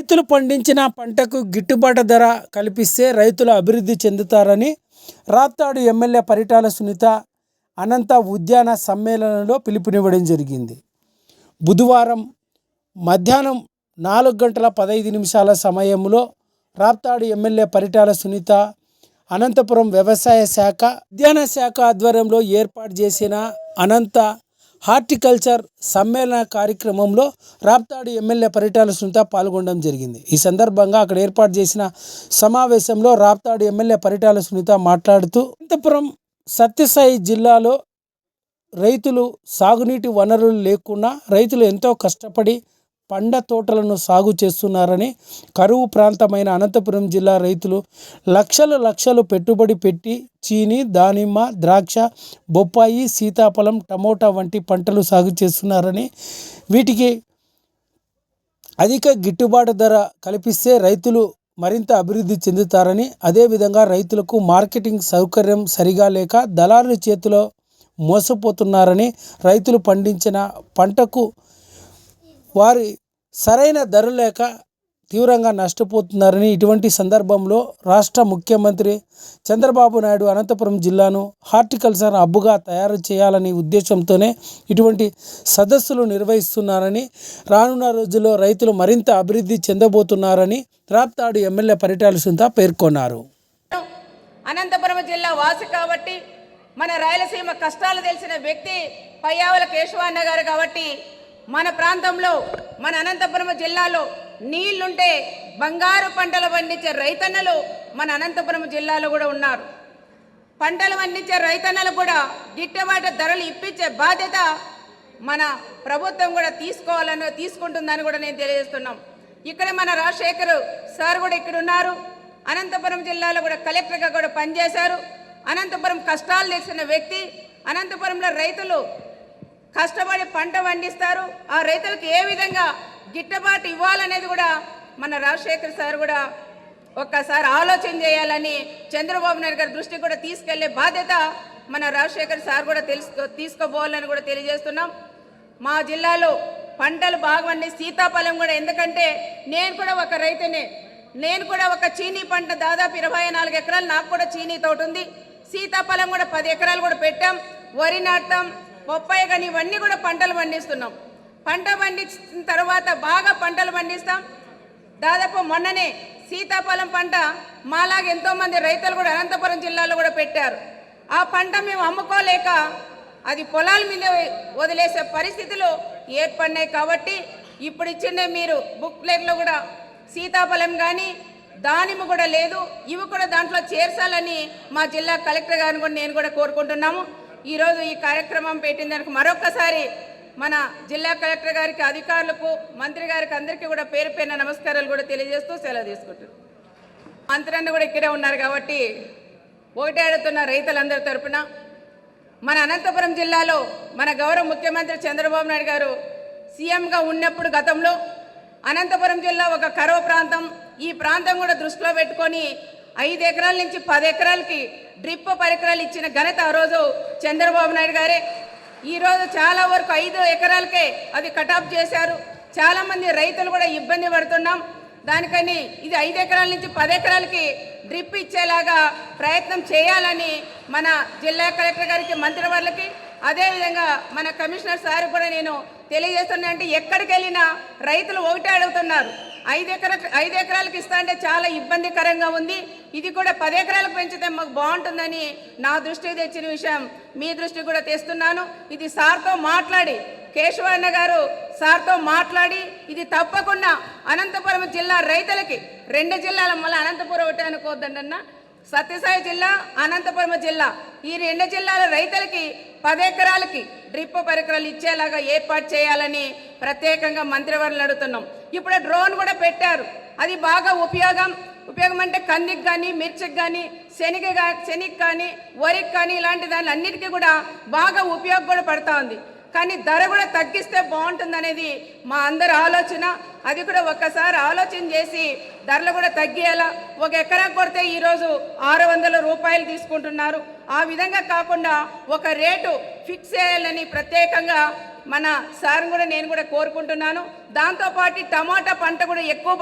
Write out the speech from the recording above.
రైతులు పండించిన పంటకు గిట్టుబాటు ధర కల్పిస్తే రైతులు అభివృద్ధి చెందుతారని రాప్తాడు ఎమ్మెల్యే పరిటాల సునీత అనంత ఉద్యాన సమ్మేళనంలో పిలుపునివ్వడం జరిగింది. బుధవారం మధ్యాహ్నం 4:15 సమయంలో రాప్తాడు ఎమ్మెల్యే పరిటాల సునీత అనంతపురం వ్యవసాయ శాఖ ఉద్యాన శాఖ ఆధ్వర్యంలో ఏర్పాటు చేసిన అనంత హార్టికల్చర్ సమ్మేళన కార్యక్రమంలో రాప్తాడు ఎమ్మెల్యే పరిటాల సునీత పాల్గొనడం జరిగింది. ఈ సందర్భంగా అక్కడ ఏర్పాటు చేసిన సమావేశంలో రాప్తాడు ఎమ్మెల్యే పరిటాల సునీత మాట్లాడుతూ అనంతపురం సత్యసాయి జిల్లాలో రైతులు సాగునీటి వనరులు లేకుండా రైతులు ఎంతో కష్టపడి పండ్ల తోటలను సాగు చేస్తున్నారని, కరువు ప్రాంతమైన అనంతపురం జిల్లా రైతులు లక్షలు పెట్టుబడి పెట్టి చీని, దానిమ్మ, ద్రాక్ష, బొప్పాయి, సీతాఫలం, టమోటా వంటి పంటలు సాగు చేస్తున్నారని, వీటికి అధిక గిట్టుబాటు ధర కల్పిస్తే రైతులు మరింత అభివృద్ధి చెందుతారని, అదేవిధంగా రైతులకు మార్కెటింగ్ సౌకర్యం సరిగా లేక దళారుల చేతిలో మోసపోతున్నారని, రైతులు పండించిన పంటకు వారి సరైన ధర లేక తీవ్రంగా నష్టపోతున్నారని, ఇటువంటి సందర్భంలో రాష్ట్ర ముఖ్యమంత్రి చంద్రబాబు నాయుడు అనంతపురం జిల్లాను హార్టికల్చర్ హబ్గా తయారు చేయాలని ఉద్దేశంతోనే ఇటువంటి సదస్సులు నిర్వహిస్తున్నారని, రానున్న రోజుల్లో రైతులు మరింత అభివృద్ధి చెందబోతున్నారని రాప్తాడు ఎమ్మెల్యే పరిటాల సునీత పేర్కొన్నారు. అనంతపురం జిల్లా వాసి కాబట్టి, మన రాయలసీమ కష్టాలు తెలిసిన వ్యక్తి పయ్యావుల కేశవన్న గారు కాబట్టి, మన ప్రాంతంలో మన అనంతపురం జిల్లాలో నీళ్లుంటే బంగారు పంటలు పండించే రైతన్నలు మన అనంతపురం జిల్లాలో కూడా ఉన్నారు. పంటలు పండించే రైతన్నలు కూడా గిట్టుబాటు ధరలు ఇప్పించే బాధ్యత మన ప్రభుత్వం కూడా తీసుకుంటుందని కూడా నేను తెలియజేస్తున్నాం. ఇక్కడ మన రాజశేఖర్ సార్ కూడా ఇక్కడ ఉన్నారు. అనంతపురం జిల్లాలో కూడా కలెక్టర్గా కూడా పనిచేశారు. అనంతపురం కష్టాలు తెలిసిన వ్యక్తి. అనంతపురంలో రైతులు కష్టపడి పంట పండిస్తారు. ఆ రైతులకు ఏ విధంగా గిట్టుబాటు ఇవ్వాలనేది కూడా మన రాజశేఖర్ సార్ కూడా ఒక్కసారి ఆలోచన చేయాలని చంద్రబాబు నాయుడు గారి దృష్టికి కూడా తీసుకెళ్లే బాధ్యత మన రాజశేఖర్ సార్ కూడా తీసుకోబోవాలని కూడా తెలియజేస్తున్నాం. మా జిల్లాలో పంటలు బాగా పండి సీతాఫలం కూడా, ఎందుకంటే నేను కూడా ఒక రైతునే, నేను కూడా ఒక చీనీ పంట దాదాపు 24 ఎకరాలు నాకు కూడా చీనీ తోట ఉంది. సీతాఫలం కూడా 10 ఎకరాలు కూడా పెట్టాం. వరి నాటాం, బొప్పాయి కానీ ఇవన్నీ కూడా పంటలు పండిస్తున్నాం. పంట పండించిన తర్వాత బాగా పంటలు పండిస్తాం. దాదాపు మొన్ననే సీతాఫలం పంట మాలాగా ఎంతోమంది రైతులు కూడా అనంతపురం జిల్లాలో కూడా పెట్టారు. ఆ పంట మేము అమ్ముకోలేక అది పొలాల మీద వదిలేసే పరిస్థితులు ఏర్పడినాయి. కాబట్టి ఇప్పుడు ఇచ్చిన మీరు బుక్లెట్లో కూడా సీతాఫలం కానీ దానిమ్మ కూడా లేదు, ఇవి కూడా దాంట్లో చేర్చాలని మా జిల్లా కలెక్టర్ గారిని కూడా నేను కూడా కోరుకుంటున్నాము. ఈరోజు ఈ కార్యక్రమం పెట్టిన దానికి మరొకసారి మన జిల్లా కలెక్టర్ గారికి, అధికారులకు, మంత్రి గారికి అందరికీ కూడా పేరు పేరున నమస్కారాలు కూడా తెలియజేస్తూ సెలవు తీసుకుంటున్నాను. మంత్రి అన్న కూడా ఇక్కడే ఉన్నారు కాబట్టి ఒకటే అడుగుతున్న రైతులందరి తరపున, మన అనంతపురం జిల్లాలో మన గౌరవ ముఖ్యమంత్రి చంద్రబాబు నాయుడు గారు సీఎంగా ఉన్నప్పుడు గతంలో అనంతపురం జిల్లా ఒక కరువు ప్రాంతం. ఈ ప్రాంతం కూడా దృష్టిలో పెట్టుకొని 5 ఎకరాల నుంచి 10 ఎకరాలకి డ్రిప్ పరికరాలు ఇచ్చిన ఘనత ఆ రోజు చంద్రబాబు నాయుడు గారే. ఈరోజు చాలా వరకు 5 ఎకరాలకే అది కటాఫ్ చేశారు. చాలామంది రైతులు కూడా ఇబ్బంది పడుతున్నాం. దానికని ఇది 5 ఎకరాల నుంచి 10 ఎకరాలకి డ్రిప్ ఇచ్చేలాగా ప్రయత్నం చేయాలని మన జిల్లా కలెక్టర్ గారికి, మంత్రి వాళ్ళకి, అదేవిధంగా మన కమిషనర్ సార్ కూడా నేను తెలియజేస్తున్నా. అంటే ఎక్కడికి వెళ్ళినా రైతులు ఒకటే అడుగుతున్నారు, 5 ఎకరాలకు ఇస్తా అంటే చాలా ఇబ్బందికరంగా ఉంది, ఇది కూడా 10 ఎకరాలకు పెంచితే మాకు బాగుంటుందని నా దృష్టికి తెచ్చిన విషయం మీ దృష్టికి కూడా తెస్తున్నాను. ఇది సార్తో మాట్లాడి, కేశవన్న గారు సార్తో మాట్లాడి, ఇది తప్పకుండా అనంతపురం జిల్లా రైతులకి, 2 జిల్లాల మళ్ళీ అనంతపురం ఒకటే అనుకోవద్దండి అన్న, సత్యసాయి జిల్లా, అనంతపురం జిల్లా, ఈ 2 జిల్లాల రైతులకి 10 ఎకరాలకి డ్రిప్ పరికరాలు ఇచ్చేలాగా ఏర్పాటు చేయాలని ప్రత్యేకంగా మంత్రివర్యులను అడుగుతున్నాం. ఇప్పుడు డ్రోన్ కూడా పెట్టారు, అది బాగా ఉపయోగం అంటే కందికి కానీ, మిర్చికి కానీ, శనగకి కానీ, వరికి కానీ ఇలాంటి దాని అన్నిటికీ కూడా బాగా ఉపయోగం కూడా పడుతూ ఉంది. కానీ ధర కూడా తగ్గిస్తే బాగుంటుందనేది మా అందరి ఆలోచన. అది కూడా ఒక్కసారి ఆలోచన చేసి ధరలు కూడా తగ్గియాలా. 1 ఎకరా కొడితే ఈరోజు 600 రూపాయలు తీసుకుంటున్నారు. ఆ విధంగా కాకుండా ఒక రేటు ఫిక్స్ చేయాలని ప్రత్యేకంగా మన సార్ కూడా నేను కూడా కోరుకుంటున్నాను. దాంతోపాటు టమాటా పంట కూడా ఎక్కువ